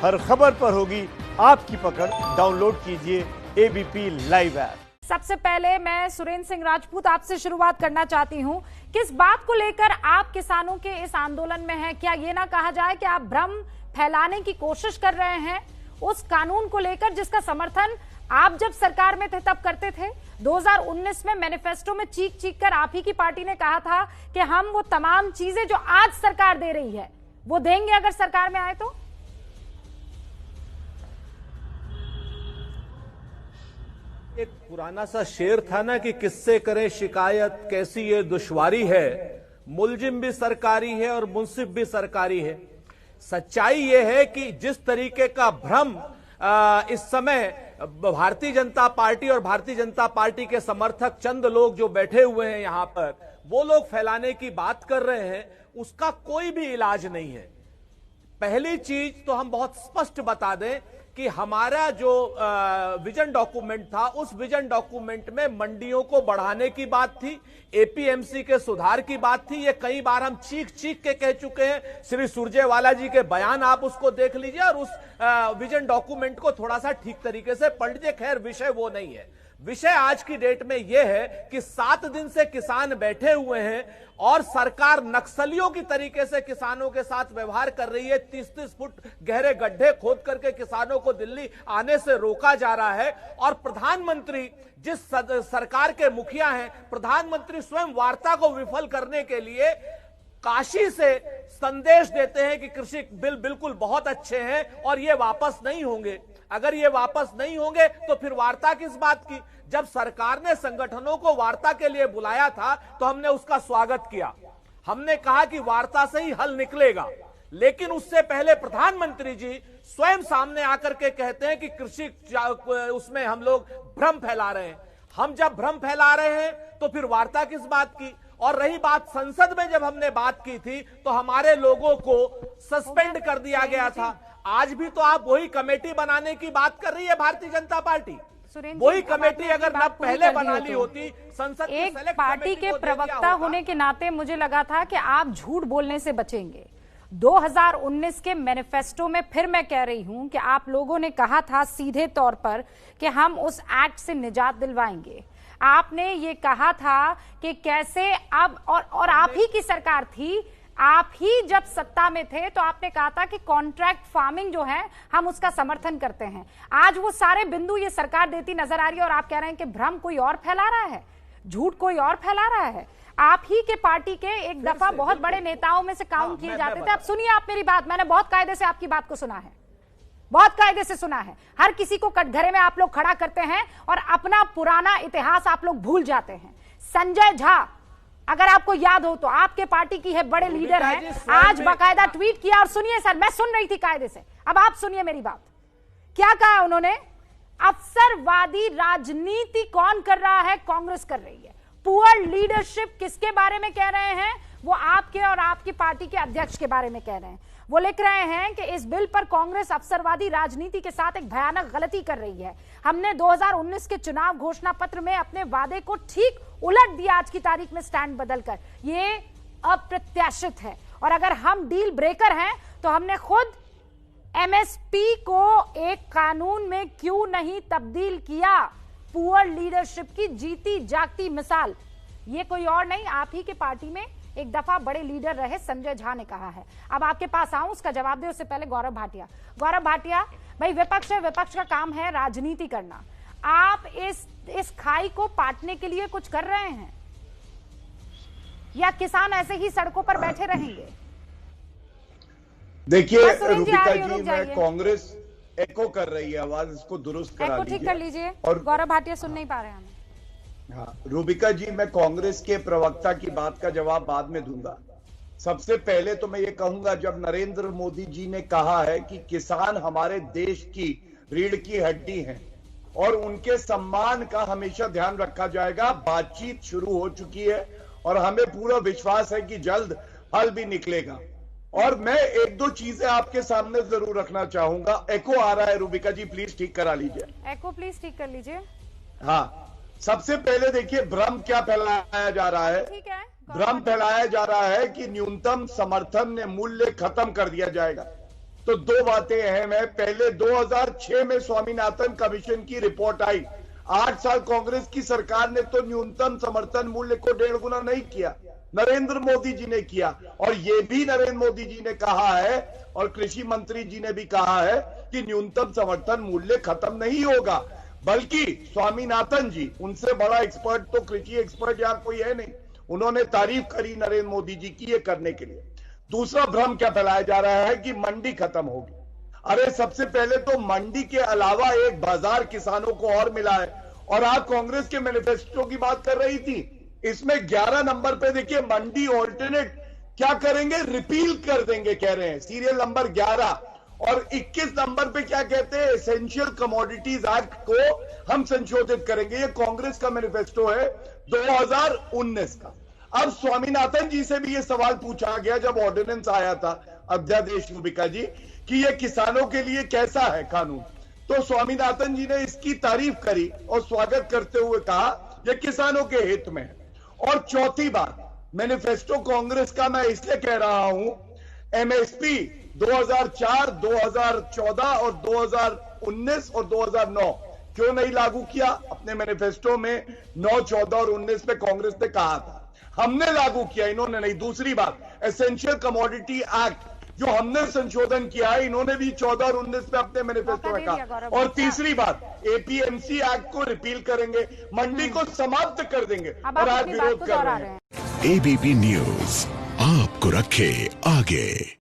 हर खबर पर होगी आपकी पकड़। डाउनलोड कीजिए एबीपी लाइव ऐप। सबसे पहले मैं सुरेंद्र सिंह राजपूत आपसे शुरुआत करना चाहती हूं। किस बात को लेकर आप किसानों के इस आंदोलन में हैं? क्या ये ना कहा जाए कि आप भ्रम फैलाने की कोशिश कर रहे हैं उस कानून को लेकर जिसका समर्थन आप जब सरकार में थे तब करते थे? 2019 में मैनिफेस्टो में चीख चीख कर आप ही की पार्टी ने कहा था कि हम वो तमाम चीजें जो आज सरकार दे रही है वो देंगे अगर सरकार में आए तो। एक पुराना सा शेर था ना कि किससे करें शिकायत कैसी ये दुश्वारी है, मुलजिम भी सरकारी है और मुंसिफ भी सरकारी है। सच्चाई ये है कि जिस तरीके का भ्रम इस समय भारतीय जनता पार्टी और भारतीय जनता पार्टी के समर्थक चंद लोग जो बैठे हुए हैं यहां पर, वो लोग फैलाने की बात कर रहे हैं, उसका कोई भी इलाज नहीं है। पहली चीज तो हम बहुत स्पष्ट बता दें कि हमारा जो विजन डॉक्यूमेंट था, उस विजन डॉक्यूमेंट में मंडियों को बढ़ाने की बात थी, एपीएमसी के सुधार की बात थी। ये कई बार हम चीख चीख के कह चुके हैं। श्री सुरजेवाला जी के बयान आप उसको देख लीजिए और उस विजन डॉक्यूमेंट को थोड़ा सा ठीक तरीके से पढ़ लीजिए। खैर, विषय वो नहीं है। विषय आज की डेट में यह है कि 7 दिन से किसान बैठे हुए हैं और सरकार नक्सलियों की तरीके से किसानों के साथ व्यवहार कर रही है। 30-30 फुट गहरे गड्ढे खोद करके किसानों को दिल्ली आने से रोका जा रहा है। और प्रधानमंत्री जिस सरकार के मुखिया हैं, प्रधानमंत्री स्वयं वार्ता को विफल करने के लिए काशी से संदेश देते हैं कि कृषि बिल बिल्कुल बहुत अच्छे हैं और ये वापस नहीं होंगे। अगर ये वापस नहीं होंगे तो फिर वार्ता किस बात की? जब सरकार ने संगठनों को वार्ता के लिए बुलाया था तो हमने उसका स्वागत किया। हमने कहा कि वार्ता से ही हल निकलेगा, लेकिन उससे पहले प्रधानमंत्री जी स्वयं सामने आकर के कहते हैं कि कृषि उसमें हम लोग भ्रम फैला रहे हैं। हम जब भ्रम फैला रहे हैं तो फिर वार्ता किस बात की? और रही बात संसद में जब हमने बात की थी तो हमारे लोगों को सस्पेंड कर दिया गया था। आज भी तो आप वही कमेटी बनाने की बात कर रही है भारतीय जनता पार्टी। वही कमेटी अगर न पहले बना ली होती संसद की एक सेलेक्ट पार्टी के प्रवक्ता होने के नाते मुझे लगा था कि आप झूठ बोलने से बचेंगे। 2019 के मैनिफेस्टो में फिर मैं कह रही हूं कि आप लोगों ने कहा था सीधे तौर पर कि हम उस एक्ट से निजात दिलवाएंगे। आपने ये कहा था कि कैसे अब और आप ही की सरकार थी, आप ही जब सत्ता में थे तो आपने कहा था कि कॉन्ट्रैक्ट फार्मिंग जो है हम उसका समर्थन करते हैं। आज वो सारे बिंदु ये सरकार देती नजर आ रही है और आप कह रहे हैं कि भ्रम कोई और फैला रहा है, झूठ कोई और फैला रहा है। आप ही के पार्टी के एक दफा बहुत बड़े नेताओं में से काउंट किए जाते थे। अब सुनिए आप मेरी बात, मैंने बहुत कायदे से आपकी बात को सुना है, बहुत कायदे से सुना है। हर किसी को कटघरे में आप लोग खड़ा करते हैं और अपना पुराना इतिहास आप लोग भूल जाते हैं। संजय झा, अगर आपको याद हो तो आपके पार्टी की है, बड़े लीडर हैं, आज बाकायदा ट्वीट किया। और सुनिए सर, मैं सुन रही थी कायदे से, अब आप सुनिए मेरी बात। क्या कहा उन्होंने? अवसरवादी राजनीति कौन कर रहा है? कांग्रेस कर रही है। पुअर लीडरशिप किसके बारे में कह रहे हैं? वो आपके और आपकी पार्टी के अध्यक्ष के बारे में कह रहे हैं। वो लिख रहे हैं कि इस बिल पर कांग्रेस अवसरवादी राजनीति के साथ एक भयानक गलती कर रही है। हमने 2019 के चुनाव घोषणा पत्र में अपने वादे को ठीक उलट दिया आज की तारीख में स्टैंड बदलकर। ये अप्रत्याशित है और अगर हम डील ब्रेकर हैं तो हमने खुद एमएसपी को एक कानून में क्यों नहीं तब्दील किया? पुअर लीडरशिप की जीती जागती मिसाल ये कोई और नहीं, आप ही के पार्टी में एक दफा बड़े लीडर रहे संजय झा ने कहा है। अब आपके पास आऊं, उसका जवाब दे उससे पहले गौरव भाटिया। गौरव भाटिया भाई, विपक्ष है, विपक्ष का काम है राजनीति करना। आप इस खाई को पाटने के लिए कुछ कर रहे हैं या किसान ऐसे ही सड़कों पर बैठे रहेंगे? देखिए रूबिका जी, मैं कांग्रेस एको कर रही है आवाज, इसको दुरुस्त करा लीजिए। ठीक कर लीजिए। और गौरव भाटिया सुन नहीं पा रहे हैं। हाँ रूबिका जी, मैं कांग्रेस के प्रवक्ता की बात का जवाब बाद में दूंगा। सबसे पहले तो मैं ये कहूंगा, जब नरेंद्र मोदी जी ने कहा है कि किसान हमारे देश की रीढ़ की हड्डी हैं और उनके सम्मान का हमेशा ध्यान रखा जाएगा, बातचीत शुरू हो चुकी है और हमें पूरा विश्वास है कि जल्द हल भी निकलेगा। और मैं एक दो चीजें आपके सामने जरूर रखना चाहूंगा। एको आ रहा है रूबिका जी, प्लीज ठीक करा लीजिए। एको प्लीज ठीक कर लीजिए। हाँ, सबसे पहले देखिए भ्रम क्या फैलाया जा रहा है। ठीक है, भ्रम फैलाया जा रहा है कि न्यूनतम समर्थन मूल्य खत्म कर दिया जाएगा। तो दो बातें अहम है। पहले 2006 में स्वामीनाथन कमीशन की रिपोर्ट आई। 8 साल कांग्रेस की सरकार ने तो न्यूनतम समर्थन मूल्य को 1.5 गुना नहीं किया, नरेंद्र मोदी जी ने किया। और यह भी नरेंद्र मोदी जी ने कहा है और कृषि मंत्री जी ने भी कहा है कि न्यूनतम समर्थन मूल्य खत्म नहीं होगा, बल्कि स्वामीनाथन जी, उनसे बड़ा एक्सपर्ट तो कृषि एक्सपर्ट यहां कोई है नहीं, उन्होंने तारीफ करी नरेंद्र मोदी जी की ये करने के लिए। दूसरा भ्रम क्या फैलाया जा रहा है कि मंडी खत्म होगी। अरे सबसे पहले तो मंडी के अलावा एक बाजार किसानों को और मिला है। और आप कांग्रेस के मैनिफेस्टो की बात कर रही थी, इसमें 11 नंबर पे देखिए मंडी ऑल्टरनेट क्या करेंगे, रिपील कर देंगे कह रहे हैं, सीरियल नंबर 11। और 21 नंबर पे क्या कहते हैं, एसेंशियल कमोडिटीज एक्ट को हम संशोधित करेंगे। ये कांग्रेस का मैनिफेस्टो है 2019 का। अब स्वामीनाथन जी से भी ये सवाल पूछा गया जब ऑर्डिनेंस आया था, अध्यादेश रूबिका जी, कि ये किसानों के लिए कैसा है कानून। तो स्वामीनाथन जी ने इसकी तारीफ करी और स्वागत करते हुए कहा यह किसानों के हित में है। और चौथी बात, मैनिफेस्टो कांग्रेस का मैं इसलिए कह रहा हूं, एमएसपी 2004, 2014 और 2019 और 2009 क्यों नहीं लागू किया अपने मैनिफेस्टो में? 9, 14 और 19 में कांग्रेस ने कहा था, हमने लागू किया, इन्होंने नहीं। दूसरी बात, एसेंशियल कमोडिटी एक्ट जो हमने संशोधन किया है, इन्होंने भी 14 और 19 में अपने मैनिफेस्टो में कहा। और तीसरी बात, एपीएमसी एक्ट को रिपील करेंगे, मंडी को समाप्त कर देंगे, और आज विरोध कर रहे हैं। एबीपी न्यूज आपको रखे आगे।